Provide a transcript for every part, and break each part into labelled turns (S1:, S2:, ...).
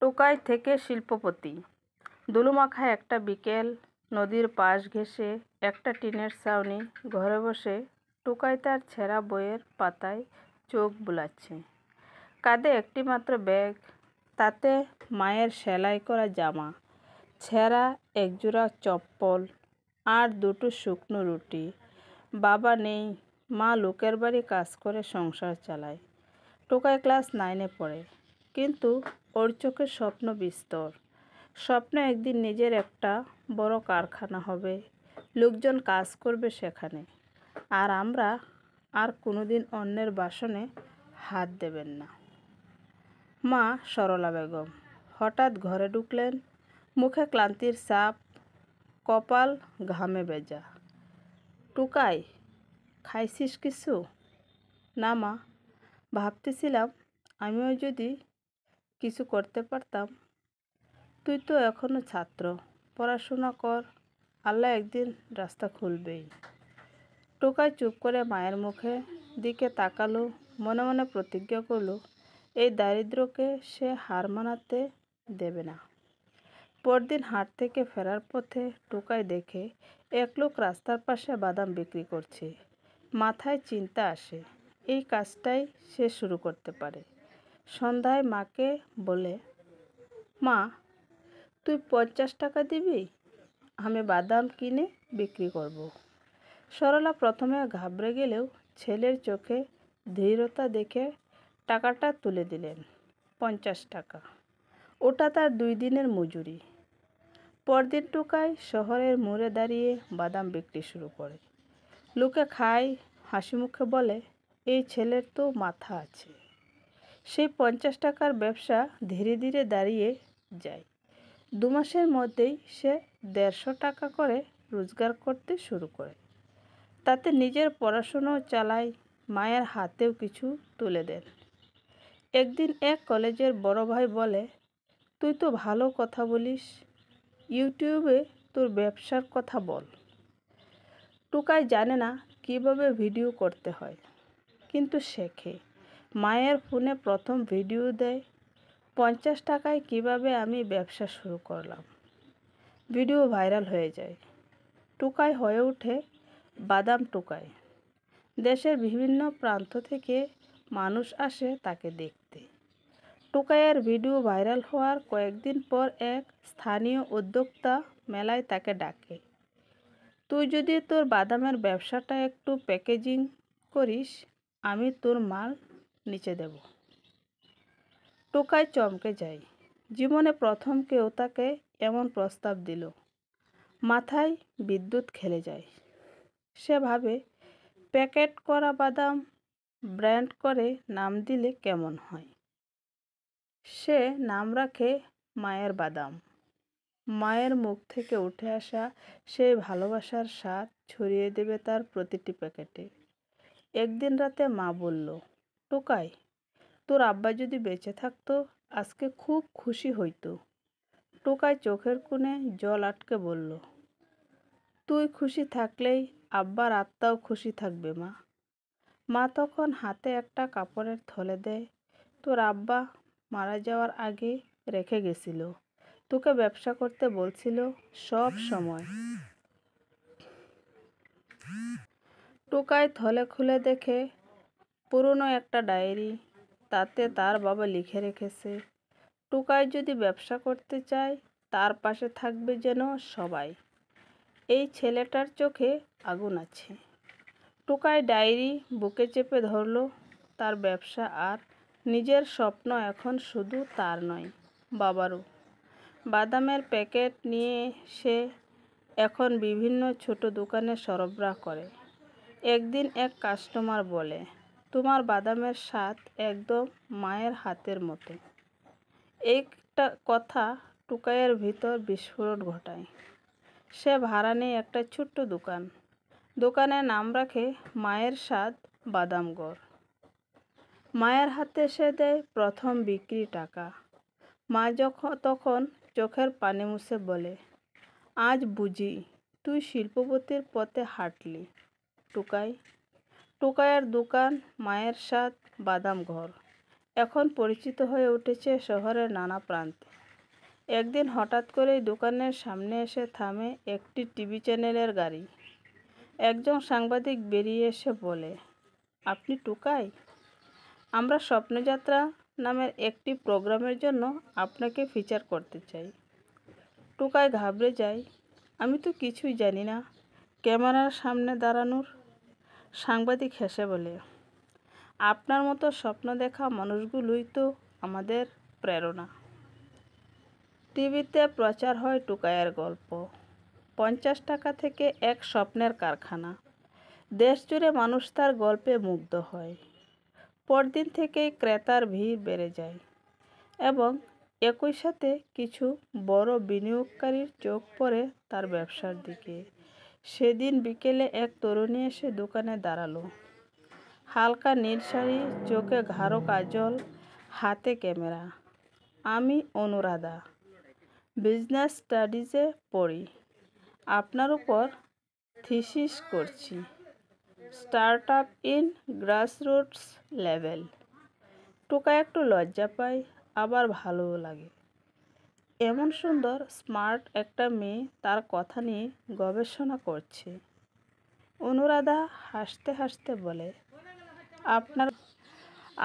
S1: টোকাই থেকে শিল্পপতি। ধুলোমাখা একটা বিকেল, নদীর পাশ ঘেঁষে একটা টিনের ছাউনি ঘরে বসে টোকাই তার ছেঁড়া বইয়ের পাতায় চোখ বুলাচ্ছে। কাঁধে একটি মাত্র ব্যাগ, তাতে মায়ের সেলাই করা জামা, ছেঁড়া একজোড়া চপ্পল আর দুটো শুকনো রুটি। বাবা নেই, মা লোকের বাড়ি কাজ করে সংসার চালায়। টোকাই ক্লাস 9-এ পড়ে, কিন্তু ওর চোখে স্বপ্ন বিস্তর। স্বপ্ন একদিন নিজের একটা বড় কারখানা হবে, লোকজন কাজ করবে সেখানে, আর আমরা আর কোনোদিন অন্যের বাসনে হাত দেবেন না। মা সরলা বেগম হঠাৎ ঘরে ঢুকলেন, মুখে ক্লান্তির ছাপ, কপাল ঘামে ভেজা। টোকাই, খাইছিস কিছু? না মা, ভাবতেছিলাম আমিও যদি কিছু করতে পারতাম। তুই তো এখনো ছাত্র, পড়াশোনা কর, আল্লাহ একদিন রাস্তা খুলবেই। টোকাই চুপ করে মায়ের মুখে দিকে তাকালো, মনে মনে প্রতিজ্ঞা করলো এই দারিদ্র্যকে সে হার মানাতে দেবে না। পরদিন হাট থেকে ফেরার পথে টোকাই দেখে এক লোক রাস্তার পাশে বাদাম বিক্রি করছে। মাথায় চিন্তা আসে, এই কাজটাই সে শুরু করতে পারে। সন্ধ্যায় মাকে বলে, মা, তুই 50 টাকা দিবি, আমি বাদাম কিনে বিক্রি করব। সরলা প্রথমে ঘাবড়ে গেলেও ছেলের চোখে দৃঢ়তা দেখে টাকাটা তুলে দিলেন। 50 টাকা, ওটা তার 2 দিনের মজুরি। পরদিন টোকাই শহরের মোড়ে দাঁড়িয়ে বাদাম বিক্রি শুরু করে। লোকে খায়, হাসি মুখে বলে, এই ছেলের তো মাথা আছে। সেই 50 টাকার ব্যবসা ধীরে ধীরে দাঁড়িয়ে যায়। 2 মাসের মধ্যেই সে 150 টাকা করে রোজগার করতে শুরু করে। তাতে নিজের পড়াশুনোও চালায়, মায়ের হাতেও কিছু তুলে দেন। একদিন এক কলেজের বড় ভাই বলে, তুই তো ভালো কথা বলিস, ইউটিউবে তোর ব্যবসার কথা বল। টোকাই জানে না কিভাবে ভিডিও করতে হয়, কিন্তু শেখে। মায়ের ফোনে প্রথম ভিডিও দেয়, 50 টাকায় কিভাবে আমি ব্যবসা শুরু করলাম। ভিডিও ভাইরাল হয়ে যায়। টোকাই হয়ে ওঠে বাদাম টোকাই। দেশের বিভিন্ন প্রান্ত থেকে মানুষ আসে তাকে দেখতে। টোকাইয়ের ভিডিও ভাইরাল হওয়ার কয়েকদিন পর এক স্থানীয় উদ্যোক্তা মেলায় তাকে ডাকে, তুই যদি তোর বাদামের ব্যবসাটা একটু প্যাকেজিং করিস, আমি তোর মাল নিচে দেব। টোকাই চমকে যায়, জীবনে প্রথম কেউ তাকে এমন প্রস্তাব দিল। মাথায় বিদ্যুৎ খেলে যায়। সে ভাবে, প্যাকেট করা বাদাম ব্র্যান্ড করে নাম দিলে কেমন হয়। সে নাম রাখে মায়ের বাদাম। মায়ের মুখ থেকে উঠে আসা সেই ভালোবাসার স্বাদ ছড়িয়ে দেবে তার প্রতিটি প্যাকেটে। একদিন রাতে মা বলল, টোকাই, তোর আব্বা যদি বেঁচে থাকতো আজকে খুব খুশি হইতো। টোকাই চোখের কোণে জল আটকে বলল, তুই খুশি থাকলেই আব্বার আত্মাও খুশি থাকবে মা। মা তখন হাতে একটা কাপড়ের থলে দেয়, তোর আব্বা মারা যাওয়ার আগে রেখে গেছিল, তোকে ব্যবসা করতে বলছিল সব সময়। টোকাই থলে খুলে দেখে পুরনো একটা ডায়েরি, তাতে তার বাবা লিখে রেখেছে, টোকাই যদি ব্যবসা করতে চায় তার পাশে থাকবে যেন সবাই। এই ছেলেটার চোখে আগুন আছে। টোকাই ডায়েরি বুকে চেপে ধরল। তার ব্যবসা আর নিজের স্বপ্ন এখন শুধু তার নয়, বাবারও। বাদামের প্যাকেট নিয়ে সে এখন বিভিন্ন ছোট দোকানে সরবরাহ করে। একদিন এক কাস্টমার বলে, তোমার বাদামের স্বাদ একদম মায়ের হাতের মতো। একটা কথা টোকাইয়ের ভিতর বিস্ফোরণ ঘটায়। সে ভাড়া নেয় একটা ছোট্ট দোকান। দোকানের নাম রাখে মায়ের স্বাদ বাদামঘর। মায়ের হাতে সে দেয় প্রথম বিক্রি টাকা। মা তখন চোখের পানি মুছে বলে, আজ বুঝি তুই শিল্পপতির পথে হাঁটলি টোকাই। টোকাইয়ের দোকান মায়ের স্বাদ বাদামঘর এখন পরিচিত হয়ে উঠেছে শহরের নানা প্রান্তে। একদিন হঠাৎ করেই দোকানের সামনে এসে থামে একটি টিভি চ্যানেলের গাড়ি। একজন সাংবাদিক বেরিয়ে এসে বলে, আপনি টুকাই? আমরা স্বপ্নযাত্রা নামের একটি প্রোগ্রামের জন্য আপনাকে ফিচার করতে চাই। টুকাই ঘাবড়ে যায়, আমি তো কিছুই জানি না ক্যামেরার সামনে দাঁড়ানোর। সাংবাদিক হেসে বলে, আপনার মতো স্বপ্ন দেখা মানুষগুলোই তো আমাদের প্রেরণা। টিভিতে প্রচার হয় টুকাইয়ের গল্প। 50 টাকা থেকে এক স্বপ্নের কারখানা। দেশ জুড়ে মানুষ তার গল্পে মুগ্ধ হয়। পরদিন থেকেই ক্রেতার ভিড় বেড়ে যায় এবং একই সাথে কিছু বড় বিনিয়োগকারীর চোখ পড়ে তার ব্যবসার দিকে। সেদিন বিকেলে এক তরুণী এসে দোকানে দাঁড়ালো। হালকা নীল শাড়ি, চোখে গাঢ় কাজল, হাতে ক্যামেরা। আমি অনুরাধা, বিজনেস স্টাডিজে পড়ি। আপনার উপর থিসিস করছি, startup in grassroots level. টুকা একটু লজ্জা পায়, আবার ভালোও লাগে। এমন সুন্দর স্মার্ট একটা মেয়ে তার কথা নিয়ে গবেষণা করছে। অনুরাধা হাসতে হাসতে বলে,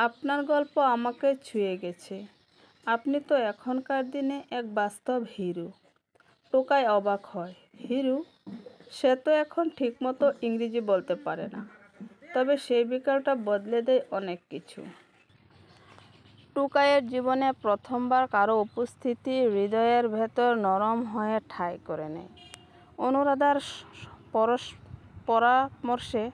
S1: আপনার গল্প আমাকে ছুঁয়ে গেছে। আপনি তো এখনকার দিনে এক বাস্তব হিরো। টোকাই অবাক হয়, হিরো? সে তো এখন ঠিকমতো ইংরেজি বলতে পারে না। তবে সেই বিকালটা বদলে দেয় অনেক কিছু। টুকাইয়ের জীবনে প্রথমবার কারো উপস্থিতি হৃদয়ের ভেতর নরম হয়ে ঠাঁই করে নেয়। অনুরাধার পরামর্শে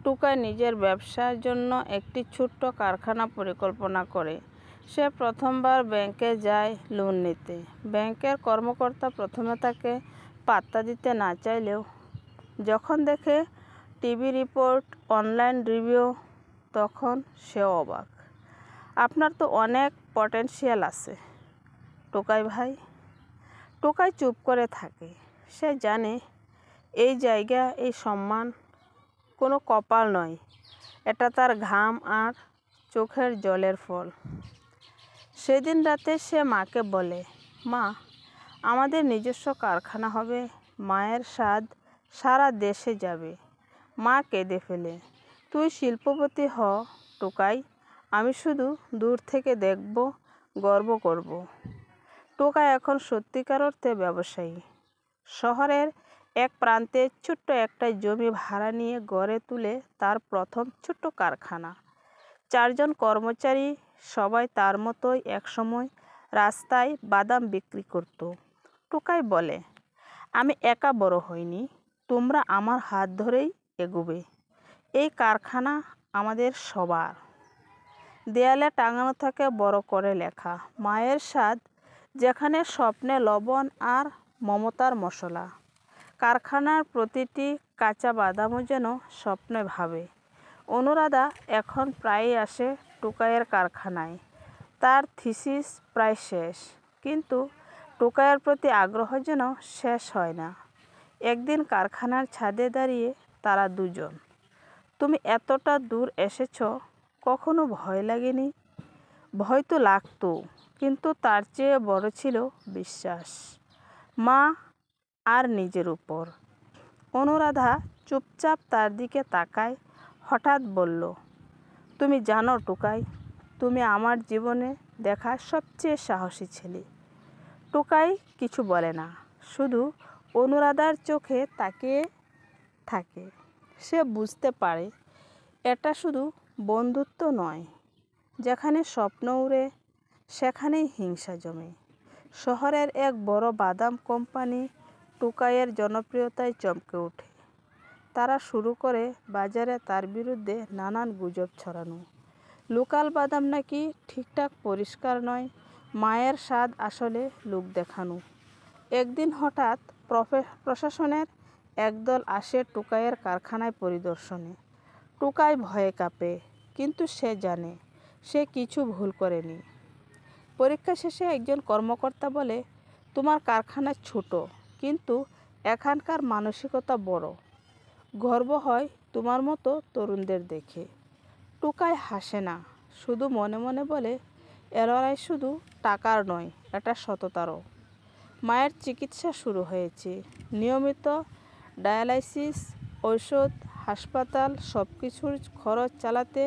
S1: টুকাই নিজের ব্যবসার জন্য একটি ছোট্ট কারখানা পরিকল্পনা করে। সে প্রথমবার ব্যাংকে যায় লোন নিতে। ব্যাংকের কর্মকর্তা প্রথমে তাকে পাত্তা দিতে না চাইলেও যখন দেখে টিভি রিপোর্ট, অনলাইন রিভিউ, তখন সে অবাক। আপনার তো অনেক পটেনশিয়াল আছে টোকাই ভাই। টোকাই চুপ করে থাকে। সে জানে এই জায়গা, এই সম্মান কোনো কপাল নয়, এটা তার ঘাম আর চোখের জলের ফল। সেদিন রাতে সে মাকে বলে, মা, আমাদের নিজস্ব কারখানা হবে। মায়ের স্বাদ সারা দেশে যাবে। মা কেঁদে ফেলে, তুই শিল্পপতি হ টোকাই, আমি শুধু দূর থেকে দেখব, গর্ব করব। টোকাই এখন সত্যিকার অর্থে ব্যবসায়ী। শহরের এক প্রান্তে ছোট্ট একটা জমি ভাড়া নিয়ে গড়ে তুলে তার প্রথম ছোট্ট কারখানা। 4 জন কর্মচারী, সবাই তার মতোই একসময় রাস্তায় বাদাম বিক্রি করত। টোকাই বলে, আমি একা বড় হইনি, তোমরা আমার হাত ধরেই এগোবে। এই কারখানা আমাদের সবার। দেয়ালে টাঙানো থাকে বড় করে লেখা, মায়ের স্বাদ, যেখানে স্বপ্নে লবণ আর মমতার মশলা। কারখানার প্রতিটি কাঁচা বাদামও যেন স্বপ্নে ভাবে। অনুরাধা এখন প্রায়ই আসে টোকাইয়ের কারখানায়। তার থিসিস প্রায় শেষ, কিন্তু টোকাইয়ের প্রতি আগ্রহ যেন শেষ হয় না। একদিন কারখানার ছাদে দাঁড়িয়ে তারা দুজন, তুমি এতটা দূর এসেছ, কখনো ভয় লাগেনি? ভয় তো লাগতো, কিন্তু তার চেয়ে বড় ছিল বিশ্বাস, মা আর নিজের উপর। অনুরাধা চুপচাপ তার দিকে তাকায়, হঠাৎ বলল, তুমি জানো টোকাই, তুমি আমার জীবনে দেখা সবচেয়ে সাহসী ছেলে। টোকাই কিছু বলে না, শুধু অনুরাধার চোখে তাকিয়ে থাকে। সে বুঝতে পারে এটা শুধু বন্ধুত্ব নয়, যেখানে স্বপ্ন উড়ে সেখানেই হিংসা জমে। শহরের এক বড় বাদাম কোম্পানি টোকাইয়ের জনপ্রিয়তায় চমকে ওঠে। তারা শুরু করে বাজারে তার বিরুদ্ধে নানান গুজব ছড়ানো। লোকাল বাদাম নাকি ঠিকঠাক পরিষ্কার নয়, মায়ের স্বাদ আসলে লোক দেখানো। একদিন হঠাৎ প্রশাসনের একদল আসে টোকাইয়ের কারখানায় পরিদর্শনে। টোকাই ভয়ে কাঁপে, কিন্তু সে জানে সে কিছু ভুল করেনি। পরীক্ষা শেষে একজন কর্মকর্তা বলে, তোমার কারখানা ছোট, কিন্তু এখানকার মানসিকতা বড়। গর্ব হয় তোমার মতো তরুণদের দেখে। টোকাই হাসে না, শুধু মনে মনে বলে, এ লড়াই শুধু টাকার নয়, এটা সততারও। মায়ের চিকিৎসা শুরু হয়েছে। নিয়মিত ডায়ালাইসিস, ঔষধ, হাসপাতাল সব কিছুর খরচ চালাতে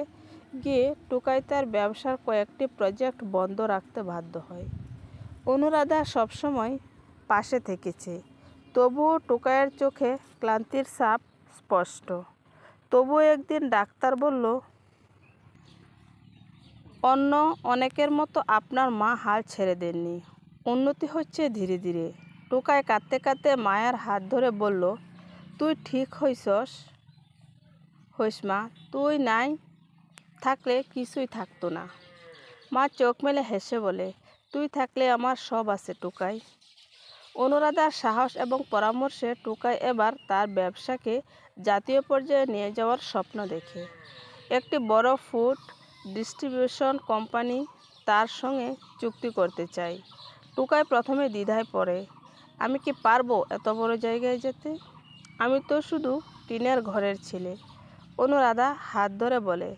S1: গিয়ে টুকাই তার ব্যবসার কয়েকটি প্রজেক্ট বন্ধ রাখতে বাধ্য হয়। অনুরাধা সবসময় পাশে থেকেছে, তবুও টুকাইয়ের চোখে ক্লান্তির ছাপ স্পষ্ট। তবুও একদিন ডাক্তার বলল, অন্য অনেকের মতো আপনার মা হাল ছেড়ে দেননি, উন্নতি হচ্ছে ধীরে ধীরে। টুকাই কাঁদতে কাঁদতে মায়ের হাত ধরে বলল, তুই ঠিক হইস মা, তুই নাই থাকলে কিছুই থাকতো না। মা চোখ মেলে হেসে বলে, তুই থাকলে আমার সব আছে টুকাই। অনুরাধার সাহস এবং পরামর্শে টুকাই এবার তার ব্যবসাকে জাতীয় পর্যায়ে নিয়ে যাওয়ার স্বপ্ন দেখে। একটি বড় ফুড ডিস্ট্রিবিউশন কোম্পানি তার সঙ্গে চুক্তি করতে চায়। টুকাই প্রথমে দ্বিধায় পড়ে, আমি কি পারবো এত বড় জায়গায় যেতে? আমি তো শুধু টিনের ঘরের ছেলে। অনুরাধা হাত ধরে বলে,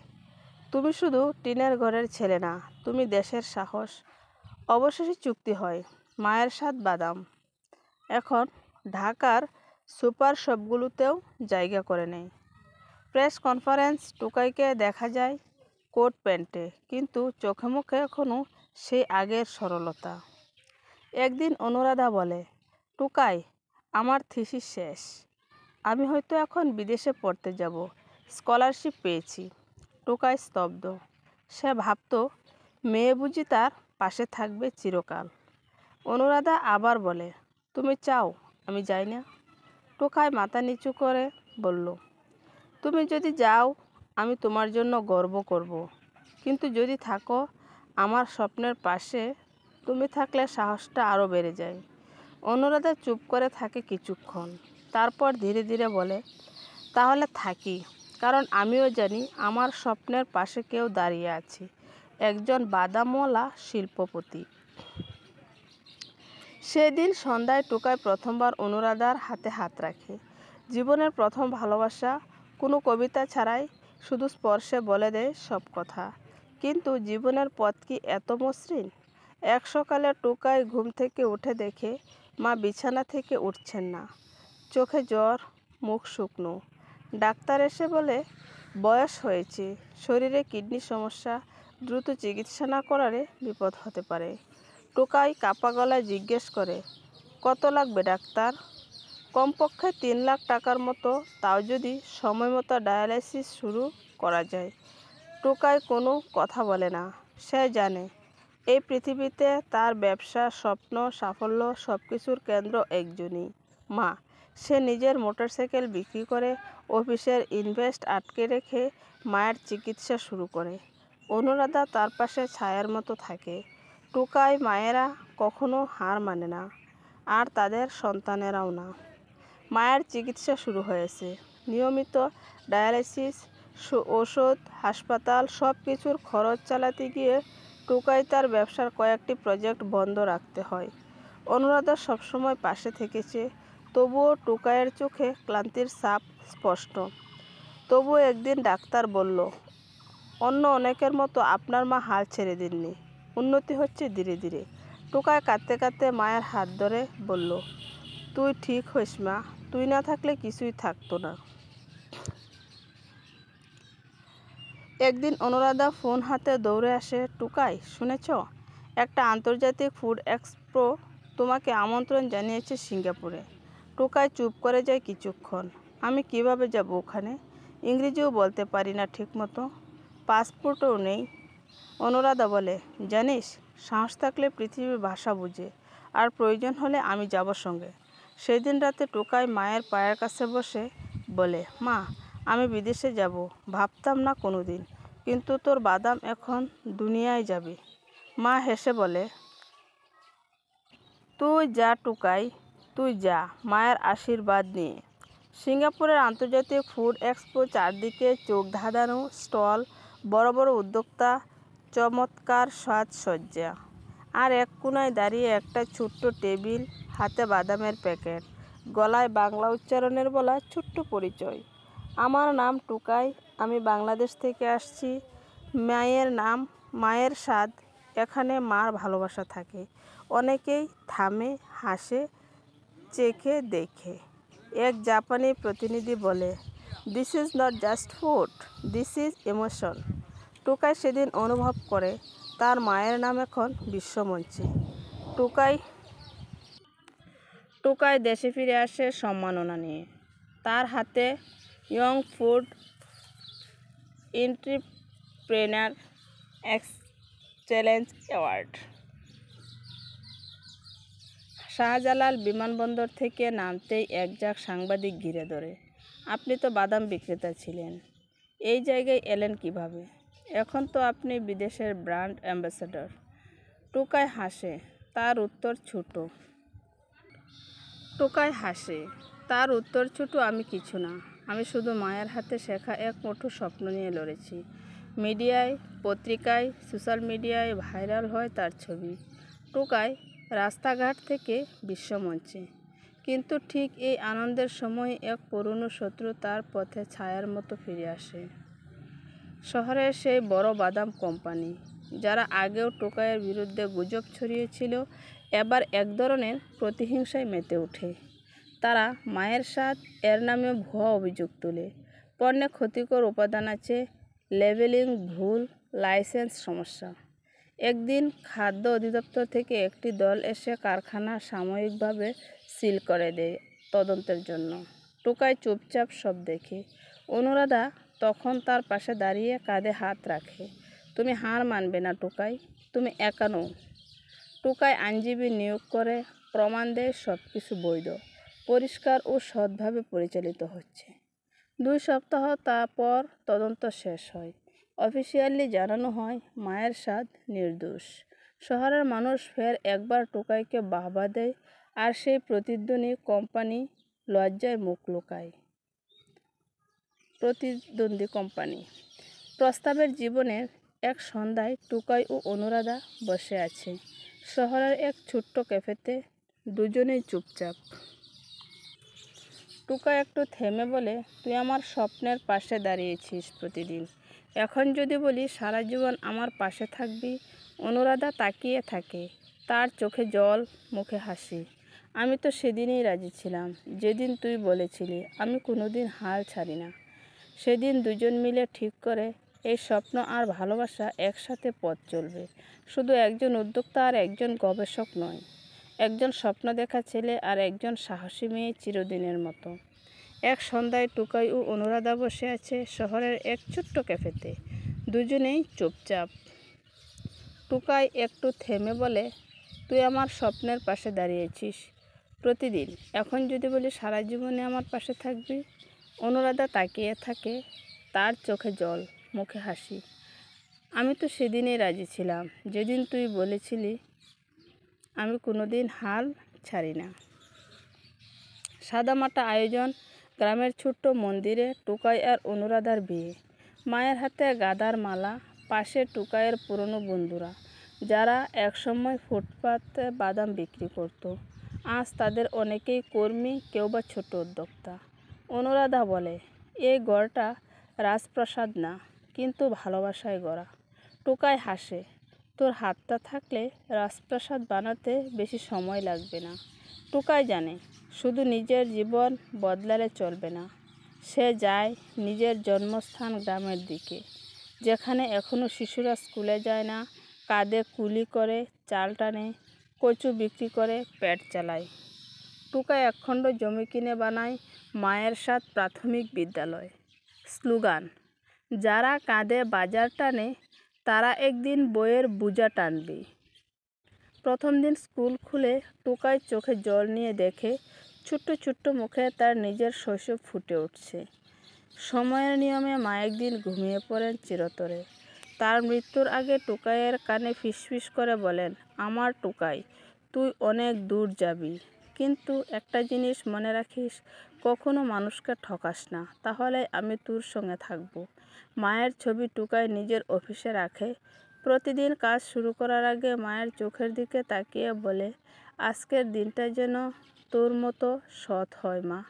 S1: তুমি শুধু টিনের ঘরের ছেলে না, তুমি দেশের সাহস। অবশেষে চুক্তি হয়। মায়ের স্বাদ বাদাম এখন ঢাকার সুপার শপগুলোতেও জায়গা করে নেয়। প্রেস কনফারেন্স, টুকাইকে দেখা যায় কোট প্যান্টে, কিন্তু চোখে মুখে এখনও সেই আগের সরলতা। একদিন অনুরাধা বলে, টুকাই, আমার থিসিস শেষ, আমি হয়তো এখন বিদেশে পড়তে যাব, স্কলারশিপ পেয়েছি। টুকাই স্তব্ধ। সে ভাবত, মেয়ে বুঝি তার পাশে থাকবে চিরকাল। অনুরাধা আবার বলে, তুমি চাও আমি যাই না? টুকাই মাথা নিচু করে বলল, তুমি যদি যাও আমি তোমার জন্য গর্ব করব, কিন্তু যদি থাকো আমার স্বপ্নের পাশে, তুমি থাকলে সাহসটা আরও বেড়ে যায়। অনুরাধা চুপ করে থাকে কিছুক্ষণ, তারপর ধীরে ধীরে বলে, তাহলে থাকি, কারণ আমিও জানি আমার স্বপ্নের পাশে কেউ দাঁড়িয়ে আছে, একজন বাদামওয়ালা শিল্পপতি। সেদিন সন্ধ্যায় টুকাই প্রথমবার অনুরাধার হাতে হাত রাখে। জীবনের প্রথম ভালোবাসা, কোনো কবিতা ছাড়াই, শুধু স্পর্শে বলে দেয় সব কথা। কিন্তু জীবনের পথ কি এত মসৃণ? এক সকালে টুকাই ঘুম থেকে উঠে দেখে মা বিছানা থেকে উঠছেন না, চোখে জ্বর, মুখ শুকনো। ডাক্তার এসে বলে, বয়স হয়েছে, শরীরে কিডনি সমস্যা, দ্রুত চিকিৎসা না করালে বিপদ হতে পারে। টুকাই কাঁপা গলায় জিজ্ঞেস করে, কত লাগবে ডাক্তার? কমপক্ষে 3 লাখ টাকার মতো, তাও যদি সময় মতো ডায়ালাইসিস শুরু করা যায়। টুকাই কোনো কথা বলে না। সে জানে এই পৃথিবীতে তার ব্যবসা, স্বপ্ন, সাফল্য সব কিছুর কেন্দ্র একজনই, মা। সে নিজের মোটরসাইকেল বিক্রি করে অফিসের ইনভেস্ট আটকে রেখে মায়ের চিকিৎসা শুরু করে। অনুরাধা তার পাশে ছায়ার মতো থাকে। টুকাই মায়েরা কখনো হার মানে না, আর তাদের সন্তানেরাও না। মায়ের চিকিৎসা শুরু হয়েছে। নিয়মিত ডায়ালাইসিস, ওষুধ, হাসপাতাল সব কিছুর খরচ চালাতে গিয়ে টুকাই তার ব্যবসার কয়েকটি প্রজেক্ট বন্ধ রাখতে হয়। অনুরাধা সবসময় পাশে থেকেছে, তবুও টুকাইয়ের চোখে ক্লান্তির ছাপ স্পষ্ট। তবুও একদিন ডাক্তার বলল, অন্য অনেকের মতো আপনার মা হাল ছেড়ে দেননি, উন্নতি হচ্ছে ধীরে ধীরে। টুকাই কাঁদতে কাঁদতে মায়ের হাত ধরে বলল, তুই ঠিক হইস মা, তুই না থাকলে কিছুই থাকতো না। একদিন অনুরাধা ফোন হাতে দৌড়ে আসে, টুকাই শুনেছ, একটা আন্তর্জাতিক ফুড এক্সপো তোমাকে আমন্ত্রণ জানিয়েছে সিঙ্গাপুরে। টুকাই চুপ করে যায় কিছুক্ষণ। আমি কিভাবে যাব ওখানে? ইংরেজিও বলতে পারি না ঠিকমতো, পাসপোর্টও নেই। অনুরাধা বলে, জানিস, সাহস থাকলে পৃথিবীর ভাষা বুঝে, আর প্রয়োজন হলে আমি যাব সঙ্গে। সেদিন রাতে টুকাই মায়ের পায়ের কাছে বসে বলে, মা, আমি বিদেশে যাব, ভাবতাম না কোনো দিন, কিন্তু তোর বাদাম এখন দুনিয়ায় যাবে। মা হেসে বলে, তুই যা টুকাই, তুই যা মায়ের আশীর্বাদ নিয়ে। সিঙ্গাপুরের আন্তর্জাতিক ফুড এক্সপো, চারদিকে চোখ ধাঁধানো স্টল, বড় বড় উদ্যোক্তা, চমৎকার সাজসজ্জা, আর এক কোনায় দাঁড়িয়ে একটা ছোট্ট টেবিল, হাতে বাদামের প্যাকেট, গলায় বাংলা উচ্চারণের বলা ছোট্ট পরিচয়, আমার নাম টুকাই, আমি বাংলাদেশ থেকে আসছি, মায়ের নাম, মায়ের স্বাদ, এখানে মার ভালোবাসা থাকে। অনেকেই থামে, হাসে, চেখে দেখে। এক জাপানি প্রতিনিধি বলে, this is not just food, this is emotion. Tukai সেদিন অনুভব করে তার মায়ের নাম এখন বিশ্বমঞ্চে। টুকাই দেশে ফিরে আসে সম্মাননা নিয়ে। তার হাতে young food entrepreneur excellence award. Shahjalal বিমানবন্দর থেকে নামতেই একঝাঁক সাংবাদিক ঘিরে ধরে। আপনি তো বাদাম বিক্রেতা ছিলেন, এই জায়গায় এলেন কিভাবে? এখন তো আপনি বিদেশের ব্র্যান্ড অ্যাম্বাসেডর। টুকাই হাসে, তার উত্তর ছোট, আমি কিছু না। আমি শুধু মায়ের হাতে শেখা এক মুঠো স্বপ্ন নিয়ে লড়েছি। মিডিয়ায়, পত্রিকায়, সোশ্যাল মিডিয়ায় ভাইরাল হয় তার ছবি। টুকাই রাস্তাঘাট থেকে বিশ্বমঞ্চে। কিন্তু ঠিক এই আনন্দের সময় এক পুরনো শত্রু তার পথে ছায়ার মতো ফিরে আসে। শহরের সেই বড় বাদাম কোম্পানি, যারা আগেও টুকাইয়ের বিরুদ্ধে গুজব ছড়িয়েছিল, এবার এক ধরনের প্রতিহিংসায় মেতে ওঠে। তারা মায়ের স্বাদ এর নামে ভুয়া অভিযোগ তোলে। পণ্যে ক্ষতিকর উপাদান আছে, লেবেলিং ভুল, লাইসেন্স সমস্যা। একদিন খাদ্য অধিদপ্তর থেকে একটি দল এসে কারখানা সাময়িকভাবে সিল করে দেয় তদন্তের জন্য। টুকাই চুপচাপ সব দেখে। অনুরাধা তখন তার পাশে দাঁড়িয়ে কাঁধে হাত রাখে। তুমি হার মানবে না টুকাই, তুমি একা নও। টুকাই আইনজীবী নিয়োগ করে, প্রমাণ দেয় সব কিছু বৈধ, পরিষ্কার ও সৎভাবে পরিচালিত হচ্ছে। 2 সপ্তাহ পর তদন্ত শেষ হয়। অফিসিয়ালি জানানো হয় মায়ের স্বাদ নির্দোষ। শহরের মানুষ ফের একবার টুকাইকে বাহবা দেয়, আর সেই প্রতিদ্বন্দ্বী কোম্পানি লজ্জায় মুখ লুকায়। প্রস্তাবের জীবনের এক সন্ধ্যায় টুকাই ও অনুরাধা বসে আছে শহরের এক ছোট্ট ক্যাফেতে, দুজনেই চুপচাপ। টুকাই একটু থেমে বলে, তুই আমার স্বপ্নের পাশে দাঁড়িয়েছিস প্রতিদিন, এখন যদি বলি সারা জীবন আমার পাশে থাকবি? অনুরাধা তাকিয়ে থাকে, তার চোখে জল, মুখে হাসি। আমি তো সেদিনই রাজি ছিলাম, যেদিন তুই বলেছিলি আমি কোনোদিন হাল ছাড়ি না। সেদিন দুজন মিলে ঠিক করে এই স্বপ্ন আর ভালোবাসা একসাথে পথ চলবে। শুধু একজন উদ্যোক্তা আর একজন গবেষক নয়, একজন স্বপ্ন দেখা ছেলে আর একজন সাহসী মেয়ে চিরদিনের মতো। এক সন্ধ্যায় টুকাই ও অনুরাধা বসে আছে শহরের এক ছোট্ট ক্যাফেতে, দুজনেই চুপচাপ। টুকাই একটু থেমে বলে, তুই আমার স্বপ্নের পাশে দাঁড়িয়েছিস প্রতিদিন, এখন যদি বলি সারা জীবনে আমার পাশে থাকবি? অনুরাধা তাকিয়ে থাকে, তার চোখে জল, মুখে হাসি। আমি তো সেদিনই রাজি ছিলাম, যেদিন তুই বলেছিলি আমি কোনোদিন হাল ছাড়ি না। সাদামাটা আয়োজন, গ্রামের ছোট্ট মন্দিরে টুকাই আর অনুরাধার বিয়ে। মায়ের হাতে গাঁদার মালা, পাশে টুকাইয়ের পুরনো বন্ধুরা, যারা একসময় ফুটপাতে বাদাম বিক্রি করত। আজ তাদের অনেকেই কর্মী, কেউ বা ছোট উদ্যোক্তা। অনুরাধা বলে, এই ঘরটা রাজপ্রাসাদ না, কিন্তু ভালোবাসায় গড়া। টুকাই হাসে, তোর হাতটা থাকলে রাজপ্রাসাদ বানাতে বেশি সময় লাগবে না। টুকাই জানে, শুধু নিজের জীবন বদলালে চলবে না। সে যায় নিজের জন্মস্থান গ্রামের দিকে, যেখানে এখনও শিশুরা স্কুলে যায় না, কাঁধে কুলি করে চাল টানে, কচু বিক্রি করে পেট চালায়। টুকাই একখণ্ড জমি কিনে বানায় মায়ের স্বাদ প্রাথমিক বিদ্যালয়। স্লোগান, যারা কাঁধে বাজার টানে তারা একদিন বইয়ের বোঝা টানবে। প্রথম দিন স্কুল খুলে টুকাই চোখে জল নিয়ে দেখে ছোট্ট ছোট্ট মুখে তার নিজের শৈশব ফুটে উঠছে। সময়ের নিয়মে মা একদিন ঘুমিয়ে পড়েন চিরতরে। তার মৃত্যুর আগে টুকাইয়ের কানে ফিসফিস করে বলেন, আমার টুকাই, তুই অনেক দূর যাবি, কিন্তু একটা জিনিস মনে রাখিস, কখনো মানুষকে ঠকাস না, তাহলে আমি তোর সঙ্গে থাকবো। মায়ের ছবি টুকাই নিজের অফিসে রাখে। প্রতিদিন কাজ শুরু করার আগে মায়ের চোখের দিকে তাকিয়ে বলে, আজকের দিনটা যেন তোর মতো সৎ হয় মা।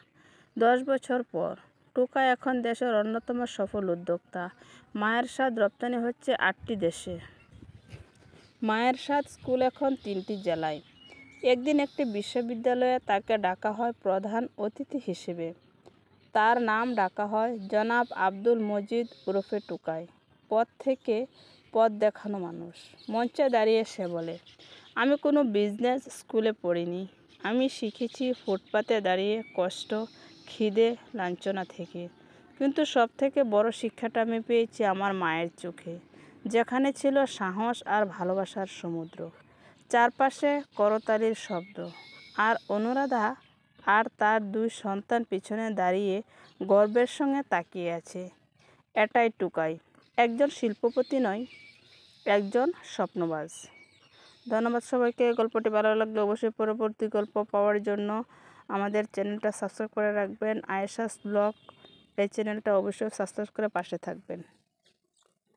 S1: 10 বছর পর টোকাই এখন দেশের অন্যতম সফল উদ্যোক্তা। মায়ের স্বাদ রপ্তানি হচ্ছে 8টি দেশে। মায়ের স্বাদ স্কুল এখন 3টি জেলায়। একদিন একটি বিশ্ববিদ্যালয়ে তাকে ডাকা হয় প্রধান অতিথি হিসেবে। তার নাম ডাকা হয় জনাব আব্দুল মজিদ ওরফে টোকাই। পথ থেকে পথ দেখানো মানুষ। মঞ্চে দাঁড়িয়ে সে বলে, আমি কোনো বিজনেস স্কুলে পড়িনি, আমি শিখেছি ফুটপাতে দাঁড়িয়ে কষ্ট, খিদে, লাঞ্ছনা থেকে। কিন্তু সবথেকে বড় শিক্ষাটা আমি পেয়েছি আমার মায়ের চোখে, যেখানে ছিল সাহস আর ভালোবাসার সমুদ্র। চারপাশে করতালির শব্দ, আর অনুরাধা আর তার 2 সন্তান পিছনে দাঁড়িয়ে গর্বের সঙ্গে তাকিয়ে আছে। এটাই টোকাই, একজন শিল্পপতি নয়, একজন স্বপ্নবাজ। ধন্যবাদ সবাইকে। গল্পটি ভালো লাগলে অবশ্যই পরবর্তী গল্প পাওয়ার জন্য আমাদের চ্যানেলটা সাবস্ক্রাইব করে রাখবেন। আয়েশাস ব্লগ এই চ্যানেলটা অবশ্যই সাবস্ক্রাইব করে পাশে থাকবেন।